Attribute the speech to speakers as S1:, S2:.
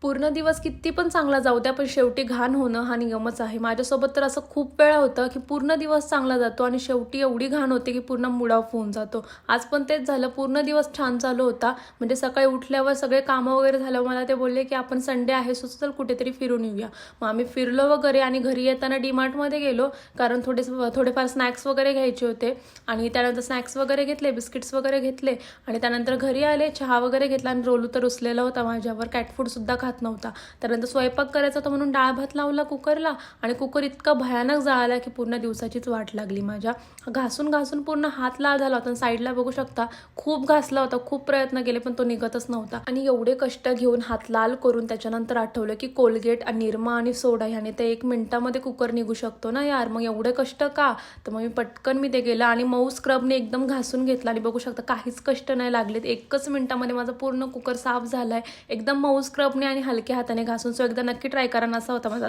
S1: पूर्ण दिवस किती पण चांगला जाऊ द्या, पण शेवटी घाण होणं हा नियमच आहे. माझ्यासोबत तर असं खूप वेळा होतं, की पूर्ण दिवस चांगला जातो आणि शेवटी एवढी घाण होते, की पूर्ण मूड ऑफ होऊन जातो. आज पण तेच झालं. पूर्ण दिवस छान चालू होता. म्हणजे सकाळी उठल्यावर सगळे कामं वगैरे झाल्यावर मला ते बोलले, की "आपण संडे आहे, सो चल कुठेतरी फिरून येऊया." मग आम्ही फिरलो वगैरे आणि घरी येताना डीमार्टमध्ये गेलो, कारण थोडेफार स्नॅक्स वगैरे घ्यायचे होते आणि त्यानंतर स्नॅक्स वगैरे घेतले, बिस्किट्स वगैरे घेतले आणि त्यानंतर घरी आले, चहा वगैरे घेतला आणि रोलू तर रुसलेला होता माझ्यावर. कॅट फूडसुद्धा खात नव्हता. त्यानंतर स्वयंपाक करायचा होता म्हणून डाळ भात लावला कुकरला आणि कुकर इतका भयानक जळाला की पूर्ण दिवसाचीच वाट लागली माझ्या. घासून घासून पूर्ण हात लाल झाला होता. साईडला बघू शकता खूप घासला होता, खूप प्रयत्न केले पण तो निघतच नव्हता. आणि एवढे कष्ट घेऊन हात लाल करून त्याच्यानंतर आठवलं की कोलगेट आणि निरमा आणि सोडा ह्याने ते 1 मिनिटामध्ये कुकर निघू शकतो ना यार, मग एवढे कष्ट का? तर मग मी ते गेलं आणि मऊ स्क्रबने एकदम घासून घेतला आणि बघू शकता काहीच कष्ट नाही लागलेत. 1च मिनिटामध्ये माझा पूर्ण कुकर साफ झालाय. एकदम मऊ स्क्रबने आणि हलक्या हाताने घासून. सो एकदा नक्की ट्राय करा. असा होता माझा